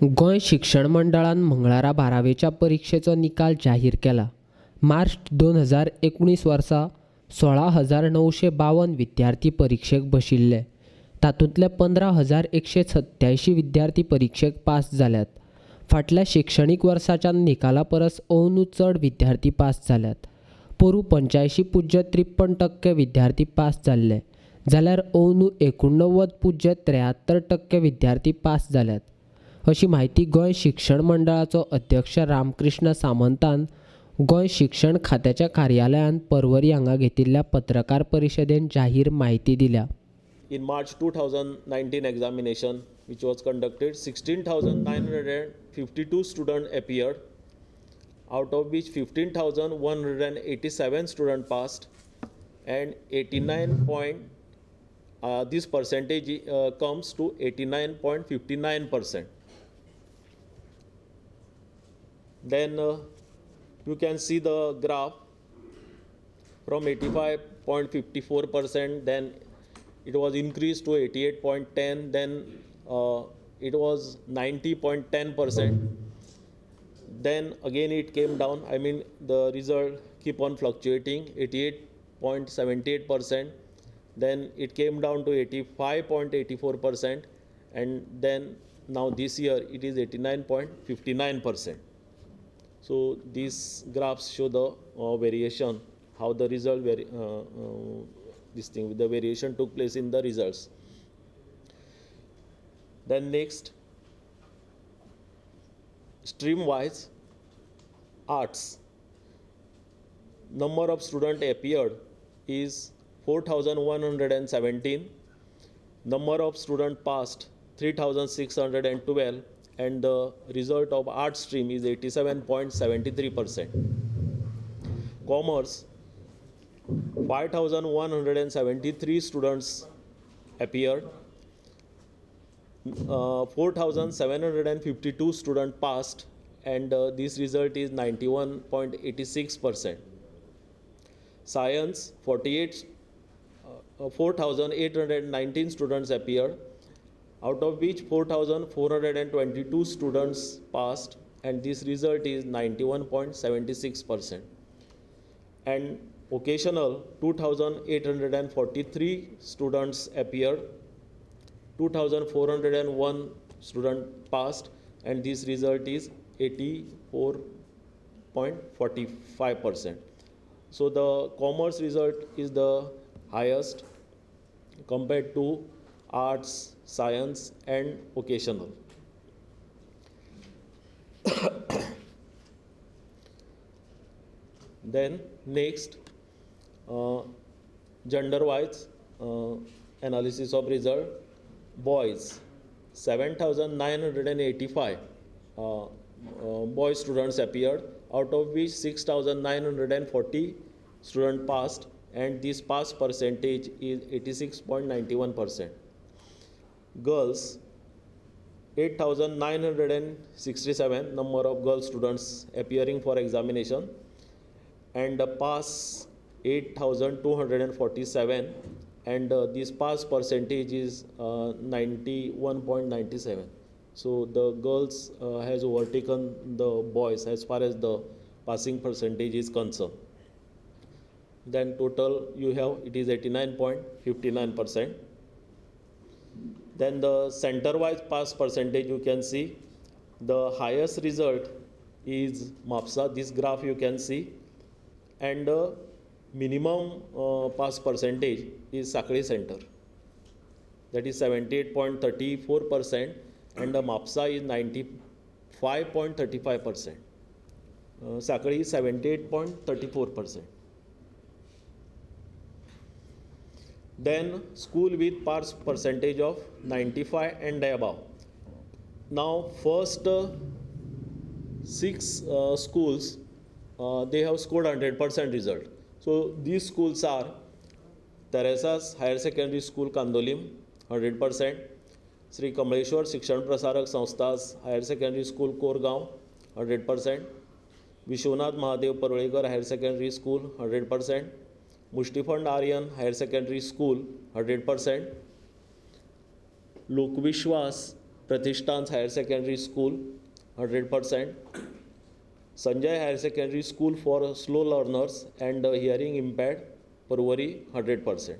गोंय शिक्षण मंडळान मंगळारा 12वेच्या परीक्षेचो निकाल जाहीर केला. मार्च 2019 वर्सा 16,952 विद्यार्थी परीक्षेक बशिल्ले. तातूंतले 15,187 विद्यार्थी परीक्षेक पास जाल्यात. फाटल्या शिक्षणीक वर्साच्या निकाला परस अंदू चड विद्यार्थी पास जाल्यात. पोरूं 85.53% विद्यार्थी पास जाल्ले, जाल्यार अंदू 89.73% विद्यार्थी पास जाल्यात. अशी माहिती गोंय शिक्षण मंडळाचो अध्यक्ष रामकृष्ण सामंतान गोंय शिक्षण खात्याच्या कार्यालयान पर्वरी हांगा घेतिल्ल्या पत्रकार परिशदेंत जाहीर माहिती दिल्या. In March 2019 examination, which was conducted, 16,952 students appeared, out of which 15,187 students passed, and 89 this percentage comes to 89.59%. Then you can see the graph from 85.54%, then it was increased to 88.10, then it was 90.10%, then again it came down. I mean, the result keep on fluctuating, 88.78%, then it came down to 85.84%, and then now this year it is 89.59%. So these graphs show the variation, how the result the variation took place in the results. Then next, stream wise, arts, number of students appeared is 4,117, number of students passed 3,612, and the result of art stream is 87.73%. Commerce, 5,173 students appeared, 4,752 students passed, and this result is 91.86%. Science, 4,819 students appeared, out of which 4,422 students passed, and this result is 91.76%. And vocational, 2,843 students appeared, 2,401 students passed, and this result is 84.45%. So the commerce result is the highest compared to arts, science, and vocational. Then next, gender-wise analysis of result. Boys, 7,985 boy students appeared, out of which 6,940 students passed, and this pass percentage is 86.91%. Girls, 8,967 number of girl students appearing for examination, and the pass 8,247, and this pass percentage is 91.97. So the girls has overtaken the boys as far as the passing percentage is concerned. Then total you have, it is 89.59%. Then the center-wise pass percentage you can see, the highest result is MAPSA, this graph you can see, and the minimum pass percentage is Sakali Center, that is 78.34%, and the MAPSA is 95.35%. Sakali is 78.34%. Then school with pass percentage of 95 and above. Now first 6 schools they have scored 100% result. So these schools are Teresa's Higher Secondary School Kandolim 100%, Sri Kamaleshwar Shikshan Prasarak Sanstha's Higher Secondary School Korgaon 100%, Vishwanath Mahadev Parvalekar Higher Secondary School 100%, Mushtifund Aryan Higher Secondary School 100%, Lokvishwas Pratishthan's Higher Secondary School, 100%. Sanjay Higher Secondary School for slow learners and hearing impaired, Parwari, 100%.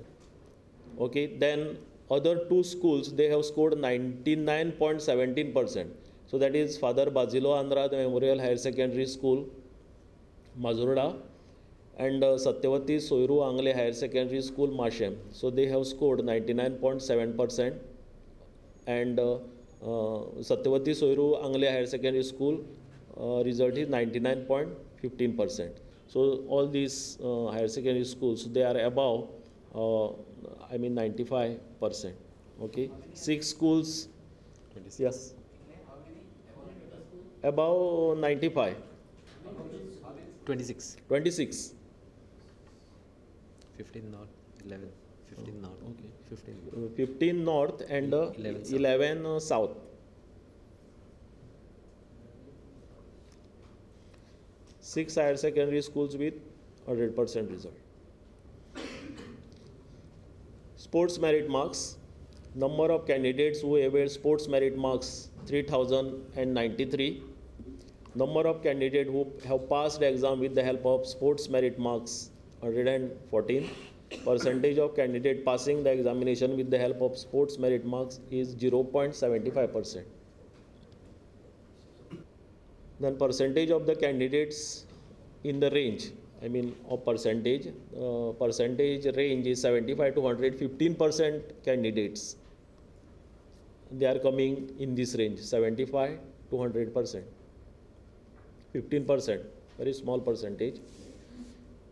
Okay, then other two schools, they have scored 99.17%. So that is Father Basilo Andra Memorial Higher Secondary School, Mazurda, and Satyavati Soiru Angle Higher Secondary School, Mashem. So they have scored 99.7%, and Satyavati Soiru Angle Higher Secondary School result is 99.15%. So all these higher secondary schools, they are above 95%. Okay, 6 schools, 26. yes, above 95, 26. 26. 15 north, 11. 15 north. Okay. 15. 15 north and 11 south. 11 south. Six higher secondary schools with 100% result. Sports merit marks. Number of candidates who availed sports merit marks, 3093. Number of candidates who have passed the exam with the help of sports merit marks, 114. Percentage of candidate passing the examination with the help of sports merit marks is 0.75%. Then percentage of the candidates in the range, of percentage range is 75 to 115% candidates. They are coming in this range, 75 to 100%. 15%, very small percentage.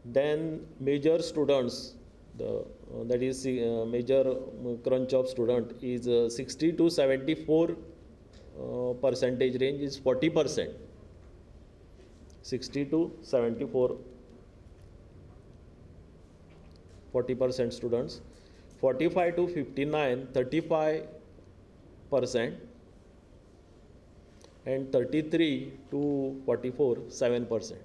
Then major students, that is major crunch of student is 60 to 74 percentage range is 40%. 60 to 74, 40% students. 45 to 59, 35%, and 33 to 44, 7%.